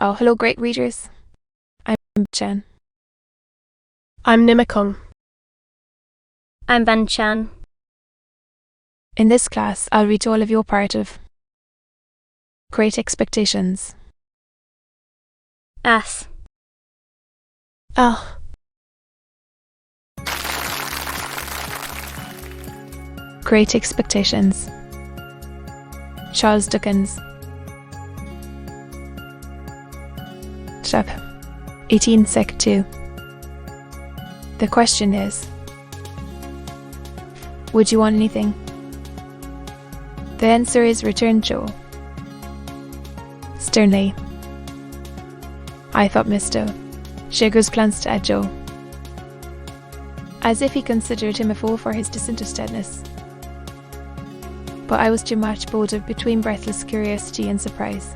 Oh, hello, great readers. I'm Chen. I'm Nimikong. I'm Ban Chan. In this class, I'll read all of your part of Great Expectations. As. Ah. Great Expectations. Charles Dickens. Chap. 18 Sec 2. The question is, would you want anything? The answer is, returned Joe. Sternly. I thought Mr. Shagers glanced at Joe, as if he considered him a fool for his disinterestedness. But I was too much bolted between breathless curiosity and surprise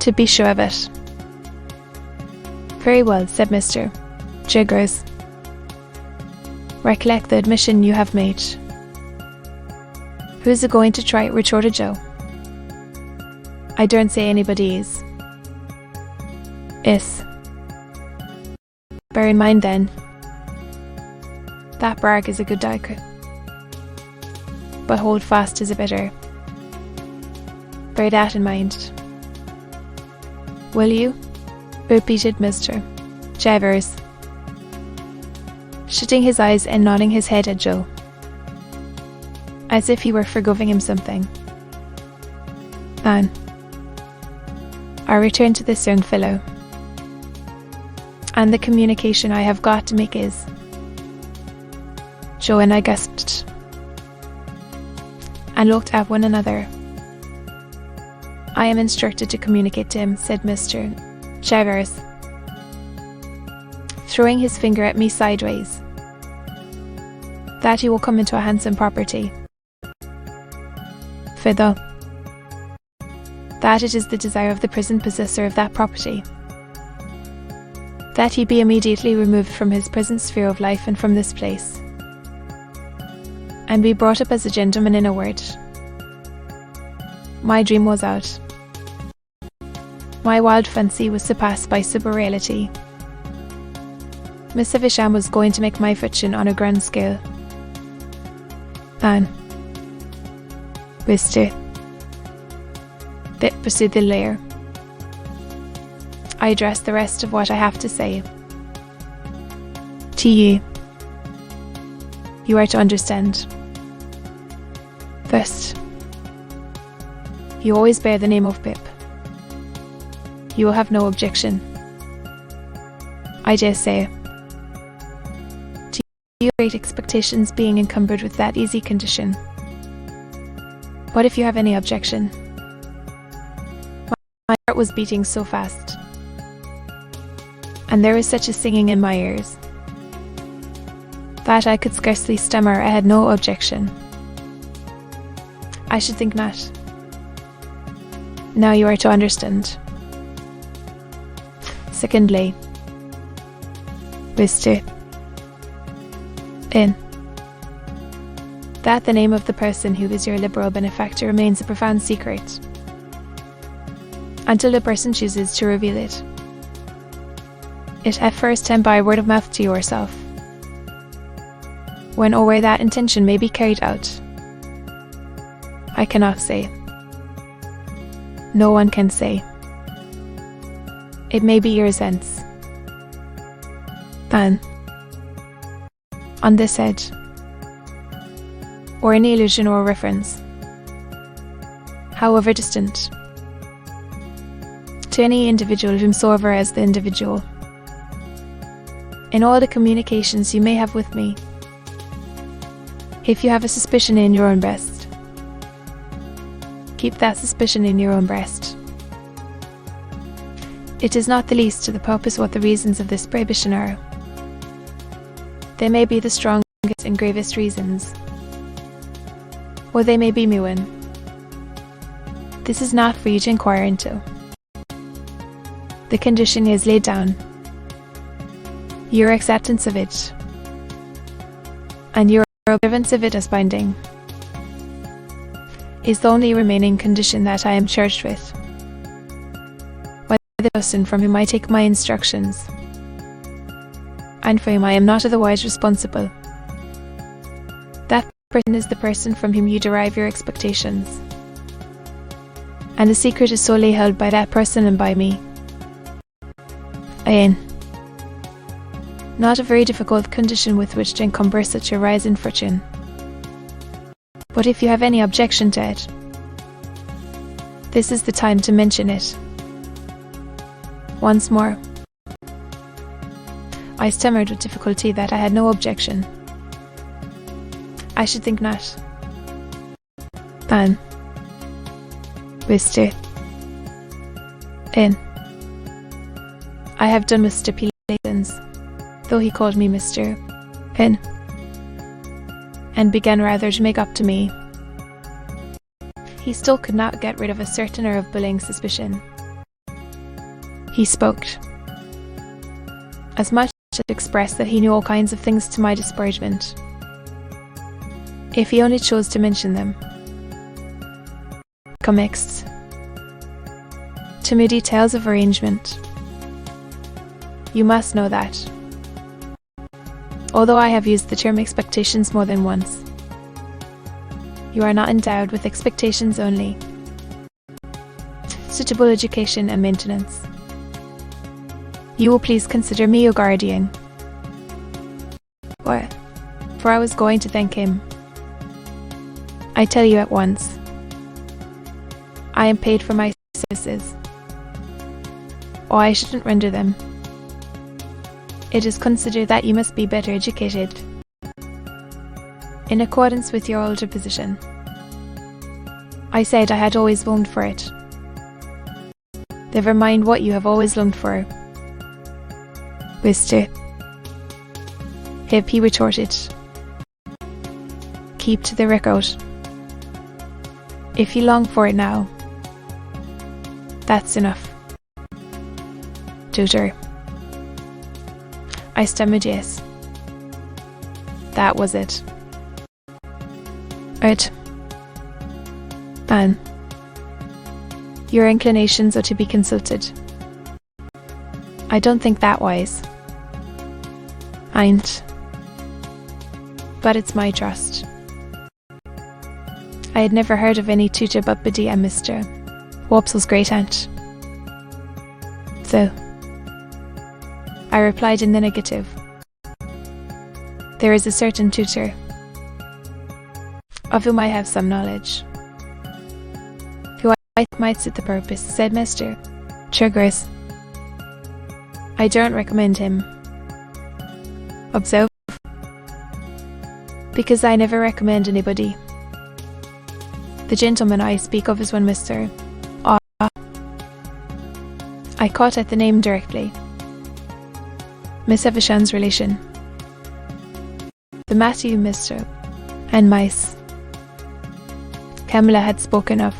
to be sure of it. Very well, said Mr. Jiggers. Recollect the admission you have made. Who's going to try it? Retorted Joe. I daren't say anybody is. Bear in mind then, that brag is a good dike, but hold fast is a better. Bear that in mind. Will you? Repeated Mr. Javers, shutting his eyes and nodding his head at Joe, as if he were forgiving him something. Anne, I return to this young fellow, and the communication I have got to make is. Joe and I gasped, and looked at one another. I am instructed to communicate to him, said Mr. Javers, throwing his finger at me sideways, that he will come into a handsome property. Further, that it is the desire of the present possessor of that property that he be immediately removed from his present sphere of life and from this place, and be brought up as a gentleman. In a word, my dream was out. My wild fancy was surpassed by super reality. Miss Havisham was going to make my fortune on a grand scale. And Mr. That pursued the layer. I address the rest of what I have to say to you. You are to understand. First, you always bear the name of Pip. You will have no objection, I dare say, to your great expectations being encumbered with that easy condition. What if you have any objection? My heart was beating so fast, and there was such a singing in my ears, that I could scarcely stammer I had no objection. I should think not. Now you are to understand. Secondly, Mr. In. That the name of the person who is your liberal benefactor remains a profound secret, until the person chooses to reveal it. It at first and by word of mouth to yourself. When or where that intention may be carried out, I cannot say. No one can say. It may be years hence. And on this head, or any allusion or reference, however distant, to any individual whomsoever as the individual, in all the communications you may have with me, if you have a suspicion in your own breast, keep that suspicion in your own breast. It is not the least to the purpose what the reasons of this prohibition are. They may be the strongest and gravest reasons, or they may be muin. This is not for you to inquire into. The condition is laid down. Your acceptance of it, and your observance of it as binding, is the only remaining condition that I am charged with. the person from whom I take my instructions, and for whom I am not otherwise responsible. That person is the person from whom you derive your expectations, and the secret is solely held by that person and by me. Again, not a very difficult condition with which to encumber such a rise in fortune. But if you have any objection to it, this is the time to mention it. Once more, I stammered with difficulty that I had no objection. I should think not. Then, Mr. N. I have done with stipulations, though he called me Mr. N, and began rather to make up to me. He still could not get rid of a certain air of bullying suspicion. He spoke, as much as to express that he knew all kinds of things to my disparagement, if he only chose to mention them. Commixed to mere details of arrangement. You must know that, although I have used the term expectations more than once, you are not endowed with expectations only, suitable education and maintenance. You will please consider me your guardian. For I was going to thank him. I tell you at once, I am paid for my services, or I shouldn't render them. It is considered that you must be better educated, in accordance with your older position. I said I had always longed for it. Never mind what you have always longed for, Mr. Hip, he retorted. Keep to the record. If you long for it now, that's enough. Tutor. I stammered yes. That was it. Right. Then, your inclinations are to be consulted. I don't think that wise. Ain't. But it's my trust. I had never heard of any tutor but Biddy and Mr. Wopsle's great aunt. So, I replied in the negative. There is a certain tutor, of whom I have some knowledge, who I think might suit the purpose, said Mr. Chugers. I don't recommend him. Observe, because I never recommend anybody. The gentleman I speak of is one Mr. I caught at the name directly. Miss Evashan's relation. The Matthew Mr. and Mice Kamala had spoken of.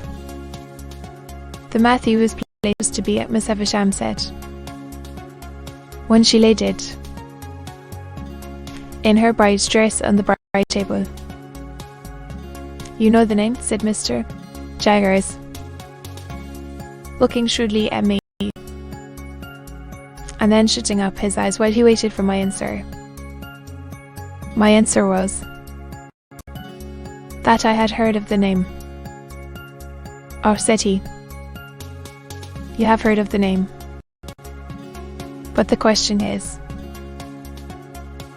The Matthew whose place was to be at Miss Evasham said, when she laid it, in her bride's dress on the bride table. You know the name, said Mr. Jaggers, looking shrewdly at me, and then shutting up his eyes while he waited for my answer. My answer was that I had heard of the name. Oh, said he, you have heard of the name. But the question is,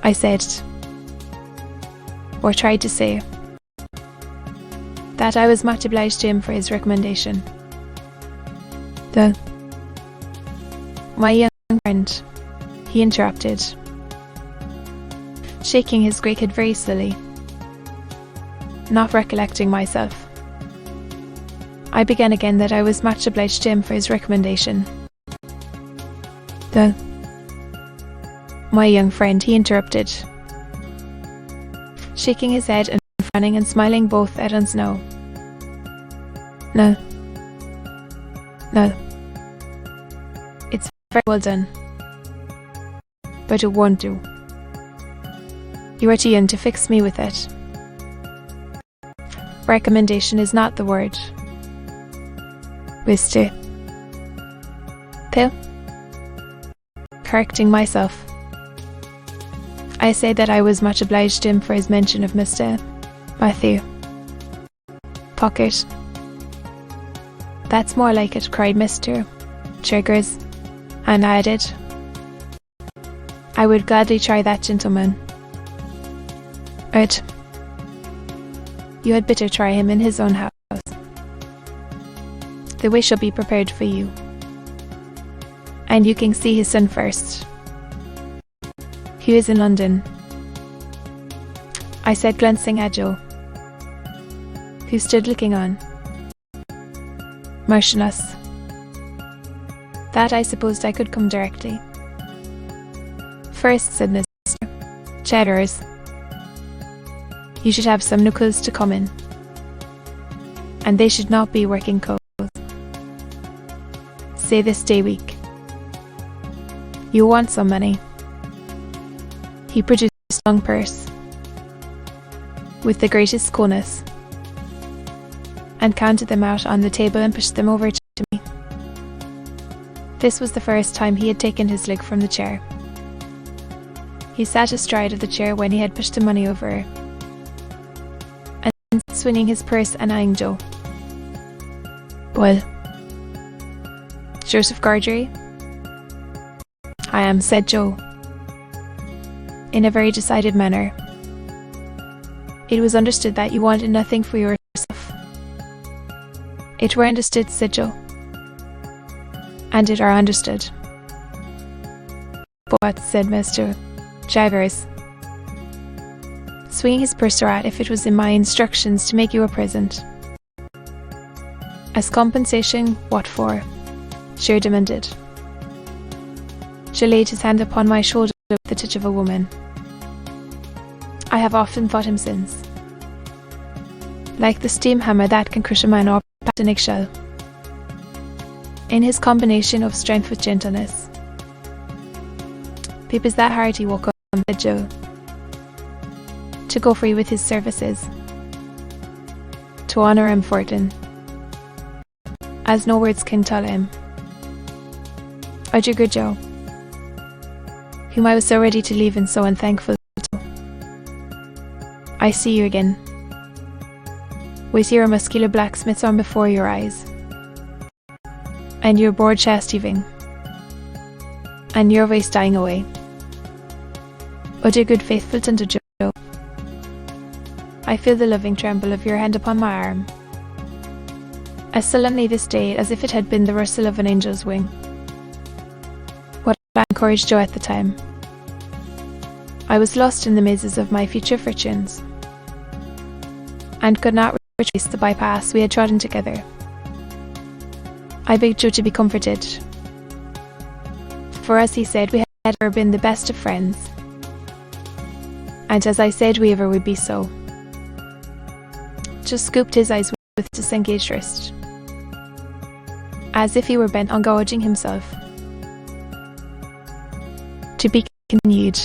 I said, or tried to say, that I was much obliged to him for his recommendation. My young friend, he interrupted, shaking his grey head very slowly. Not recollecting myself, I began again that I was much obliged to him for his recommendation. My young friend, he interrupted, shaking his head and frowning and smiling both at once. No. It's very well done, but it won't do. You are too young to fix me with it. Recommendation is not the word, Mr. Matthew? Correcting myself. I say that I was much obliged to him for his mention of Mr. Matthew. Pocket. That's more like it, cried Mr. Triggers, and added, I would gladly try that, gentleman. You had better try him in his own house. The way shall be prepared for you. And you can see his son first. He is in London, I said, glancing at Joe, who stood looking on, motionless. That I supposed I could come directly. First, said Mr. Chatters, you should have some knuckles to come in, and they should not be working clothes. Say this day week. You want some money. He produced a long purse with the greatest coolness and counted them out on the table and pushed them over to me. This was the first time he had taken his leg from the chair. He sat astride of the chair when he had pushed the money over, and swinging his purse and eyeing Joe. Well, Joseph Gargery? I am, said Joe, in a very decided manner. It was understood that you wanted nothing for yourself. It were understood, said Joe. And it are understood. But, said Mr. Jaggers, swinging his purse around, if it was in my instructions to make you a present. As compensation, what for? Joe demanded. Joe laid his hand upon my shoulder with the touch of a woman. I have often thought him since, like the steam hammer that can crush a man or pat an eggshell, in his combination of strength with gentleness. Pip is that hearty welcome, said Joe, to go free with his services, to honour him for it, as no words can tell him. O dear good Joe, whom I was so ready to leave and so unthankful to. I see you again, with your muscular blacksmith's arm before your eyes, and your broad chest heaving, and your voice dying away. O dear good faithful tender Joe, I feel the loving tremble of your hand upon my arm, as solemnly this day as if it had been the rustle of an angel's wing. What I encouraged Joe at the time. I was lost in the mazes of my future fortunes, and could not retrace the bypass we had trodden together. I begged Joe to be comforted, for as he said, we had ever been the best of friends, and as I said we ever would be so. Joe scooped his eyes with disengaged wrist, as if he were bent on gouging himself. To be continued.